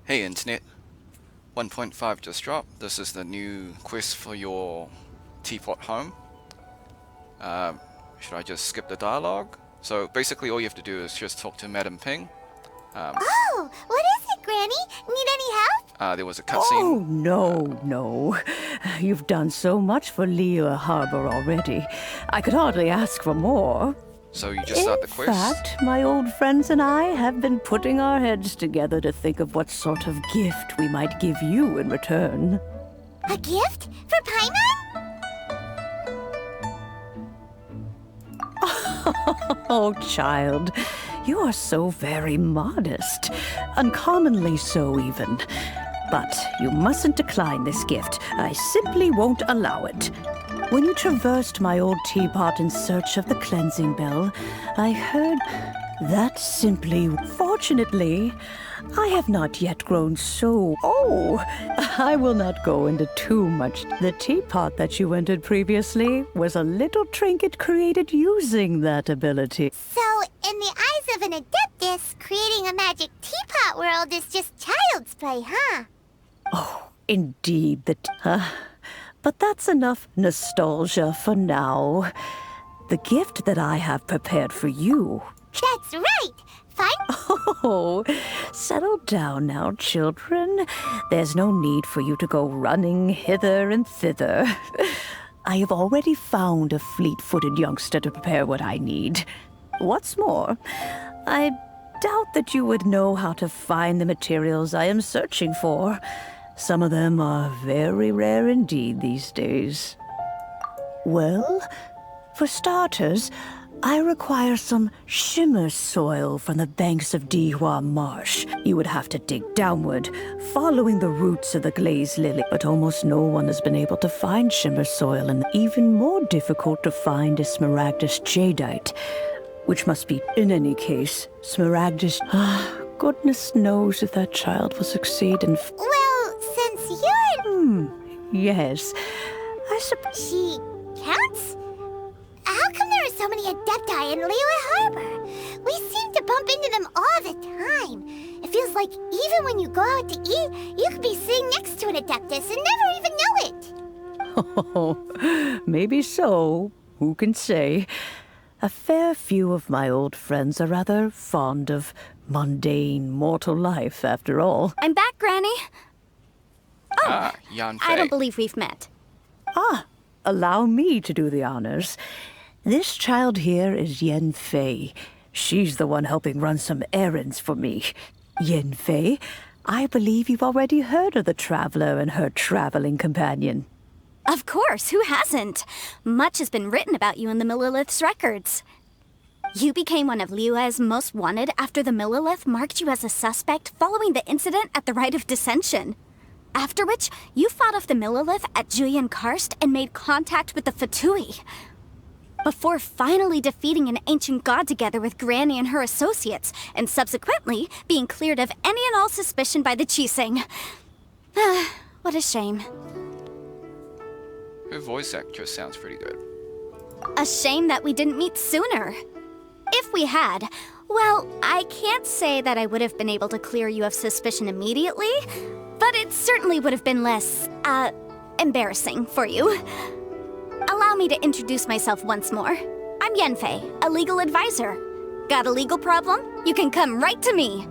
Hey Internet, 1.5 just dropped. This is the new quest for your teapot home. Should I just skip the dialogue? So basically all you have to do is just talk to Madam Ping. Oh, what is it, Granny? Need any help? There was a cutscene. Oh, no. You've done so much for Liyue Harbor already. I could hardly ask for more. So you just start the quest? In fact, my old friends and I have been putting our heads together to think of what sort of gift we might give you in return. A gift? For Paimon? Oh, child, you are so very modest. Uncommonly so, even. But you mustn't decline this gift. I simply won't allow it. When you traversed my old teapot in search of the cleansing bell, I heard that simply... Fortunately, I have not yet grown so... Oh, I will not go into too much. The teapot that you entered previously was a little trinket created using that ability. So, in the eyes of an adeptus, creating a magic teapot world is just child's play, huh? Oh, indeed, but that's enough nostalgia for now. The gift that I have prepared for you... That's right! Fine. Oh, settle down now, children. There's no need for you to go running hither and thither. I have already found a fleet-footed youngster to prepare what I need. What's more, I doubt that you would know how to find the materials I am searching for. Some of them are very rare indeed these days. Well, for starters, I require some shimmer soil from the banks of Dihua Marsh. You would have to dig downward, following the roots of the glazed lily. But almost no one has been able to find shimmer soil, and even more difficult to find is smaragdus jadeite, which must be, in any case, smaragdus... Goodness knows if that child will succeed in... Well, since you're... Yes. I suppose... She counts? How come there are so many adepti in Liyue Harbor? We seem to bump into them all the time. It feels like even when you go out to eat, you could be sitting next to an adeptus and never even know it. Oh, maybe so. Who can say? A fair few of my old friends are rather fond of mundane mortal life, after all. I'm back, Granny. Oh, Yan I Fei. don't believe we've met. Allow me to do the honors. This child here is Yen Fei. She's the one helping run some errands for me. Yen Fei, I believe you've already heard of the traveler and her traveling companion. Of course, who hasn't? Much has been written about you in the Millilith's records. You became one of Liyue's most wanted after the Millilith marked you as a suspect following the incident at the Rite of Dissension. After which, you fought off the Millilith at Julian Karst and made contact with the Fatui. Before finally defeating an ancient god together with Granny and her associates, and subsequently being cleared of any and all suspicion by the Chiseng. What a shame. Her voice actress sounds pretty good. A shame that we didn't meet sooner. If we had, well, I can't say that I would have been able to clear you of suspicion immediately, but it certainly would have been less, embarrassing for you. Allow me to introduce myself once more. I'm Yenfei, a legal advisor. Got a legal problem? You can come right to me.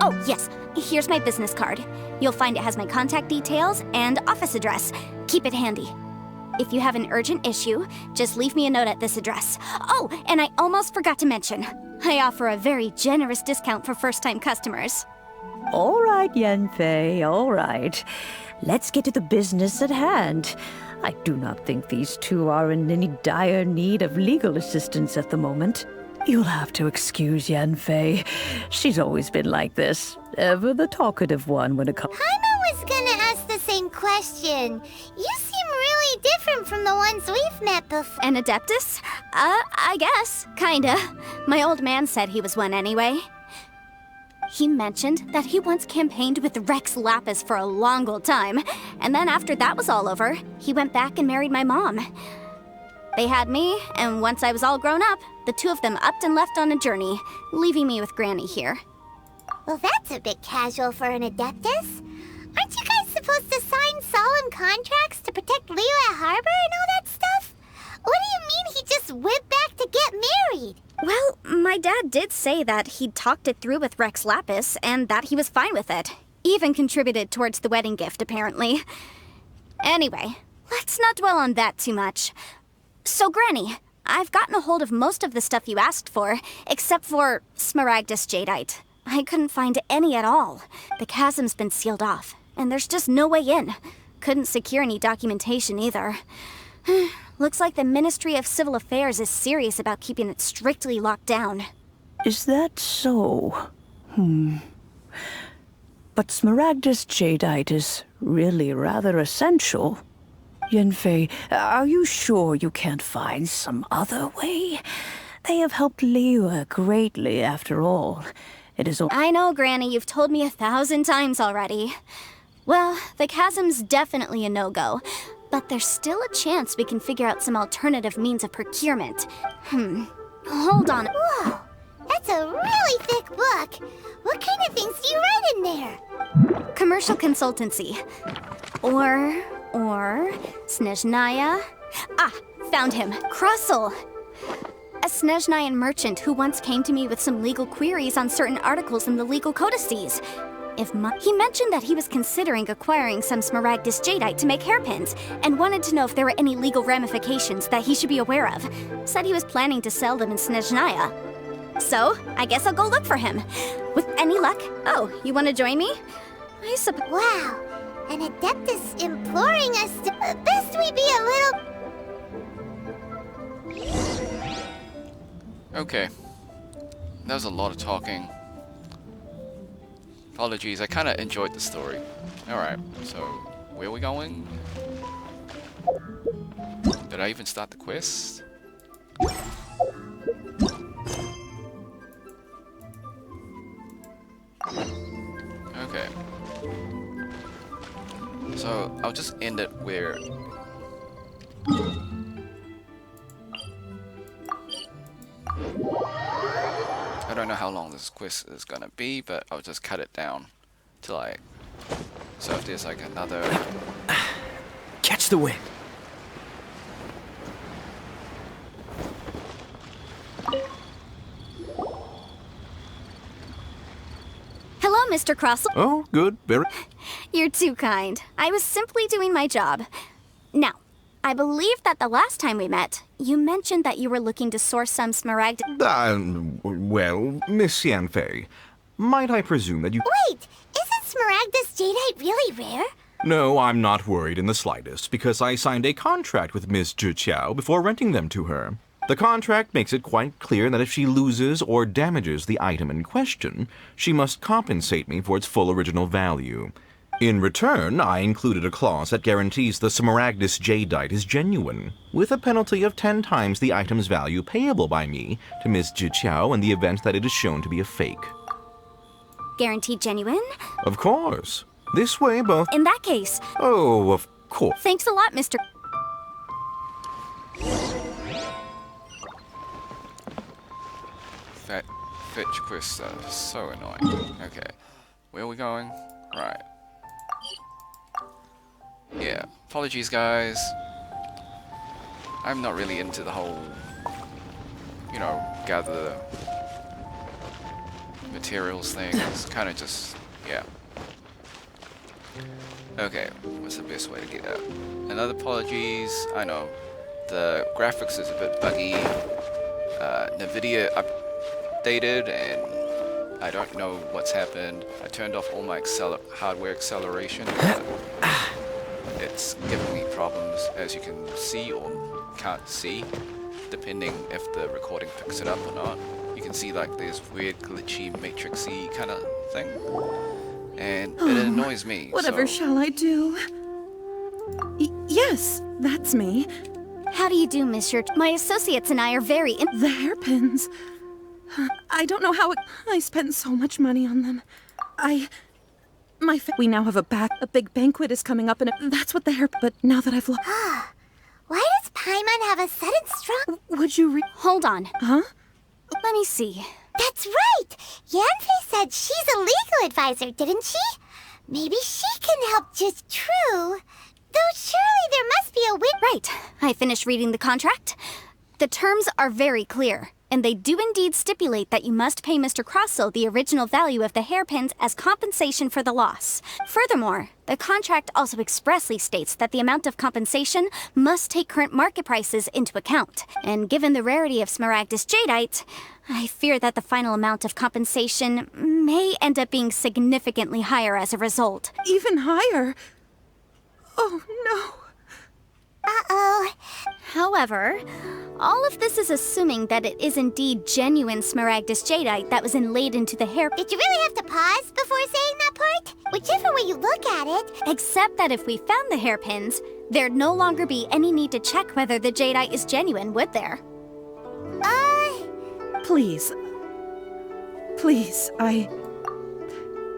Oh, yes, here's my business card. You'll find it has my contact details and office address. Keep it handy. If you have an urgent issue, just leave me a note at this address. Oh, and I almost forgot to mention, I offer a very generous discount for first-time customers. All right, Yen Fei, all right. Let's get to the business at hand. I do not think these two are in any dire need of legal assistance at the moment. You'll have to excuse Yen Fei. She's always been like this. Ever the talkative one when it comes... Paimon was gonna ask the same question. You seem really different from the ones we've met before. An Adeptus? I guess. Kinda. My old man said he was one anyway. He mentioned that he once campaigned with Rex Lapis for a long old time, and then after that was all over, he went back and married my mom. They had me, and once I was all grown up, the two of them upped and left on a journey, leaving me with Granny here. Well, that's a bit casual for an Adeptus. Aren't you guys supposed to sign solemn contracts to protect Liyue Harbor and all that stuff? What do you mean he just went back to get married? Well, my dad did say that he'd talked it through with Rex Lapis and that he was fine with it. Even contributed towards the wedding gift, apparently. Anyway, let's not dwell on that too much. So, Granny, I've gotten a hold of most of the stuff you asked for, except for Smaragdus Jadeite. I couldn't find any at all. The chasm's been sealed off, and there's just no way in. Couldn't secure any documentation either. Looks like the Ministry of Civil Affairs is serious about keeping it strictly locked down. Is that so? But Smaragdus Jadeite is really rather essential. Yanfei, are you sure you can't find some other way? They have helped Liyue greatly, after all. It is I know, Granny, you've told me 1,000 times already. Well, the chasm's definitely a no-go, but there's still a chance we can figure out some alternative means of procurement. Hold on. Whoa, that's a really thick book. What kind of things do you write in there? Commercial consultancy. Or Snezhnaya. Ah, found him. Krusel. A Snezhnayan merchant who once came to me with some legal queries on certain articles in the legal codices. He mentioned that he was considering acquiring some Smaragdus Jadeite to make hairpins, and wanted to know if there were any legal ramifications that he should be aware of. Said he was planning to sell them in Snezhnaya. So, I guess I'll go look for him. With any luck... Oh, you want to join me? I suppose... Wow, an Adeptus imploring us to... Best we be a little... Okay. That was a lot of talking. Apologies, I kind of enjoyed the story. Alright, so where are we going? Did I even start the quest? Okay. So I'll just end it where... I don't know how long this quest is gonna be, but I'll just cut it down to like... So if there's like another... Catch the wind. Hello, Mr. Krusel. Oh, good. Very... You're too kind. I was simply doing my job. Now, I believe that the last time we met, you mentioned that you were looking to source some smaragd... Well, Miss Yanfei, might I presume that you... Wait, isn't Smaragdus Jadeite really rare? No, I'm not worried in the slightest, because I signed a contract with Miss Zhiqiao before renting them to her. The contract makes it quite clear that if she loses or damages the item in question, she must compensate me for its full original value. In return, I included a clause that guarantees the Smaragdus Jadeite is genuine, with a penalty of 10 times the item's value payable by me to Miss Zhiqiao in the event that it is shown to be a fake. Guaranteed genuine? Of course. This way, both... In that case... Oh, of course. Thanks a lot, Mr. Fetch quests are so annoying. Okay. Where are we going? Right. Yeah. Apologies, guys. I'm not really into the whole, you know, gather materials thing. It's kind of just, yeah. Okay, what's the best way to get out? Another apologies. I know the graphics is a bit buggy. NVIDIA updated, and I don't know what's happened. I turned off all my hardware acceleration, but it's giving me problems, as you can see or can't see, depending if the recording picks it up or not. You can see like this weird glitchy matrixy kind of thing, and it annoys me. Whatever so. shall I do? Yes, that's me. How do you do, Monsieur? My associates and I are very The hairpins. I don't know how I spent so much money on them. We now have a big banquet is coming up, and that's what the hair... But now that I've looked... Why does Paimon have a sudden strong... Would you Hold on. Huh? Let me see. That's right! Yanfei said she's a legal advisor, didn't she? Maybe she can help just True. Though surely there must be a win— Right. I finished reading the contract. The terms are very clear, and they do indeed stipulate that you must pay Mr. Crossell the original value of the hairpins as compensation for the loss. Furthermore, the contract also expressly states that the amount of compensation must take current market prices into account. And given the rarity of Smaragdus Jadeite, I fear that the final amount of compensation may end up being significantly higher as a result. Even higher? Oh, no. Uh-oh. However, all of this is assuming that it is indeed genuine Smaragdus Jadeite that was inlaid into the hair. Did you really have to pause before saying that part? Whichever way you look at it. Except that if we found the hairpins, there'd no longer be any need to check whether the Jadeite is genuine, would there? Please. Please,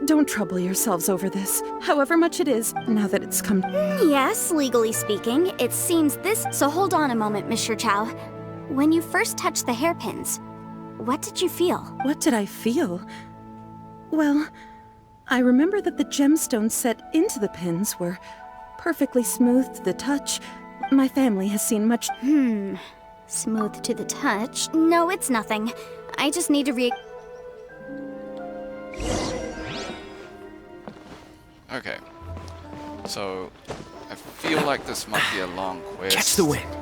Don't trouble yourselves over this, however much it is, now that it's come— Yes, legally speaking, it seems this— So hold on a moment, Mr. Chow. When you first touched the hairpins, what did you feel? What did I feel? Well, I remember that the gemstones set into the pins were perfectly smooth to the touch. My family has seen much— Smooth to the touch? No, it's nothing. I just need to Okay. So, I feel like this might be a long quest. Catch the wind.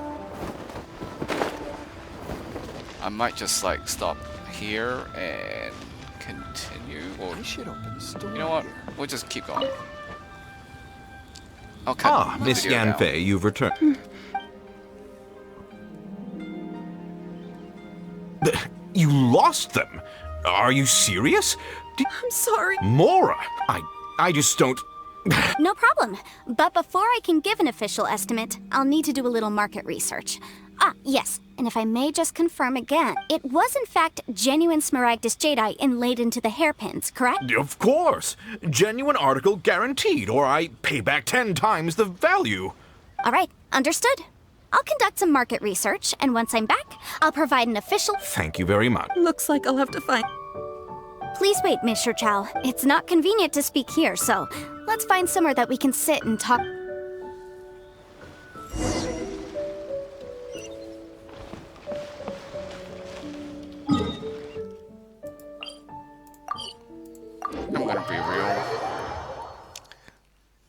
I might just like stop here and continue. Or, I should open the store. you know what? We'll just keep going. I'll cut the Miss video now. Yanfei, you've returned. You lost them? Are you serious? I'm sorry. Mora, I just don't... No problem. But before I can give an official estimate, I'll need to do a little market research. Yes. And if I may just confirm again, it was in fact genuine Smaragdus Jadeite inlaid into the hairpins, correct? Of course. Genuine article guaranteed, or I pay back 10 times the value. All right, understood. I'll conduct some market research, and once I'm back, I'll provide an official— Thank you very much. Looks like I'll have to find— Please wait, Mr. Chow. It's not convenient to speak here, so let's find somewhere that we can sit and talk. I'm gonna be real.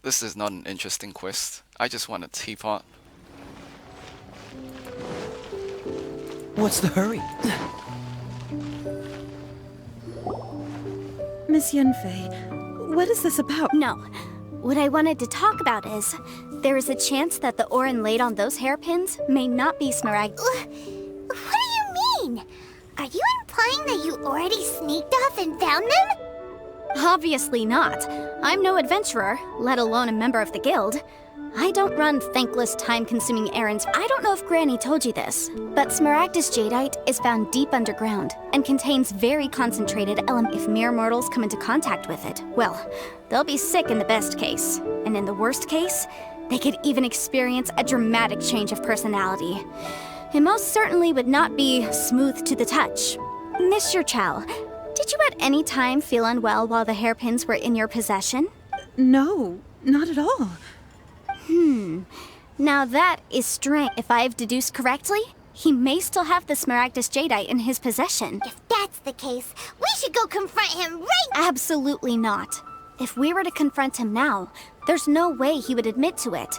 This is not an interesting quest. I just want a teapot. What's the hurry? Miss Yanfei, what is this about? No. What I wanted to talk about is, there is a chance that the ore inlaid on those hairpins may not be Smaragd. What do you mean? Are you implying that you already sneaked off and found them? Obviously not. I'm no adventurer, let alone a member of the guild. I don't run thankless, time-consuming errands. I don't know if Granny told you this, but Smaragdus Jadeite is found deep underground and contains very concentrated elements. If mere mortals come into contact with it, well, they'll be sick in the best case. And in the worst case, they could even experience a dramatic change of personality. It most certainly would not be smooth to the touch. Mr. Chow, did you at any time feel unwell while the hairpins were in your possession? No, not at all. Now that is strange. If I've deduced correctly, he may still have the Smaragdus Jadeite in his possession. If that's the case, we should go confront him right now. Absolutely not. If we were to confront him now, there's no way he would admit to it.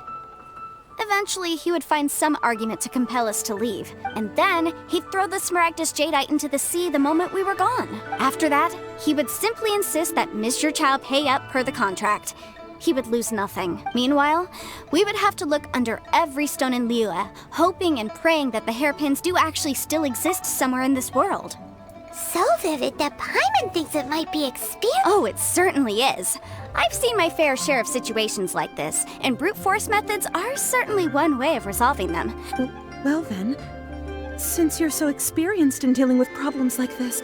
Eventually, he would find some argument to compel us to leave, and then he'd throw the Smaragdus Jadeite into the sea the moment we were gone. After that, he would simply insist that Mr. Chow pay up per the contract. He would lose nothing. Meanwhile, we would have to look under every stone in Liyue, hoping and praying that the hairpins do actually still exist somewhere in this world. So vivid that Paimon thinks it might be experience. Oh, it certainly is. I've seen my fair share of situations like this, and brute force methods are certainly one way of resolving them. Well then, since you're so experienced in dealing with problems like this,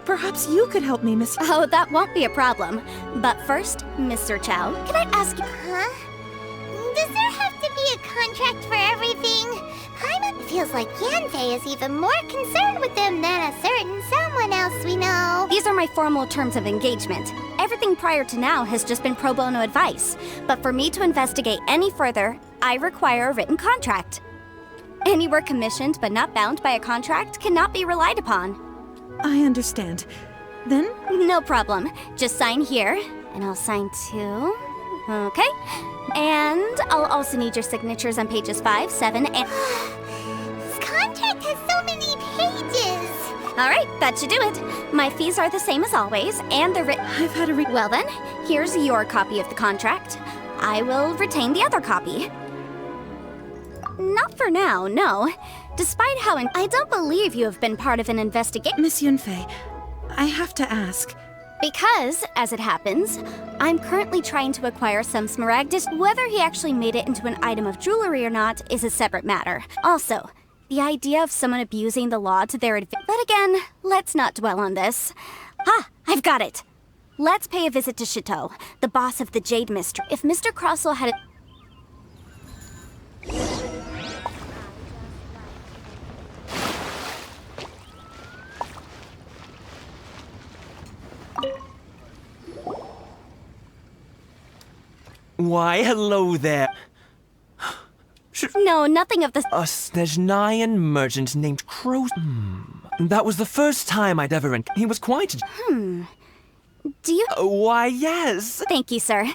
perhaps you could help me, Miss— Oh, that won't be a problem. But first, Mr. Chow, can I ask you— Huh? Does there have to be a contract for everything? Paimon feels like Yanfei is even more concerned with them than a certain someone else we know. These are my formal terms of engagement. Everything prior to now has just been pro bono advice. But for me to investigate any further, I require a written contract. Any work commissioned but not bound by a contract cannot be relied upon. I understand. Then, No problem. Just sign here, and I'll sign too. Okay. And I'll also need your signatures on pages 5, 7, and... This contract has so many pages. Alright, that should do it. My fees are the same as always, and the I've had a Well then, here's your copy of the contract. I will retain the other copy. Not for now, no. Despite how I don't believe you have been part of an investigation. Miss Yunfei, I have to ask. Because, as it happens, I'm currently trying to acquire some smaragdus. Whether he actually made it into an item of jewelry or not is a separate matter. Also, the idea of someone abusing the law to their advantage. But again, let's not dwell on this. I've got it. Let's pay a visit to Chateau, the boss of the Jade Mystery. If Mr. Crossell had a... Why, hello there. No, nothing of the... A Snezhnayan merchant named Crow... That was the first time I'd ever... He was quite... Do you... Why, yes. Thank you, sir.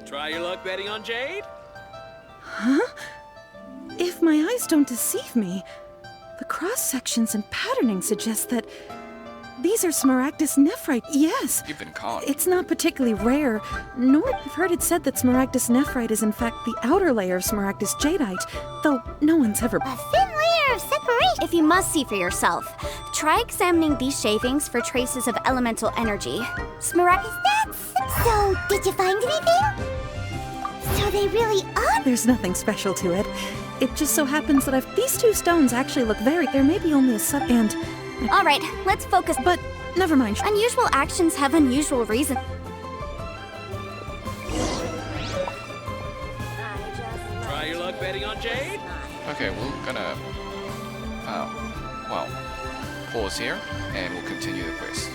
Try your luck betting on Jade? If my eyes don't deceive me, the cross-sections and patterning suggest that these are Smaragdus nephrite. Yes. You've been caught. It's not particularly rare, nor I've heard it said that Smaragdus nephrite is in fact the outer layer of Smaragdus jadeite, though no one's ever... A thin layer of separation. If you must see for yourself, try examining these shavings for traces of elemental energy. Smaragdus... So, did you find anything? So they really are... There's nothing special to it. It just so happens that these two stones actually look very... There may be only a sub... and... Alright, let's focus. But, never mind. Unusual actions have unusual reasons. Try your luck betting on Jade? Okay, we're gonna, well, pause here, and we'll continue the quest.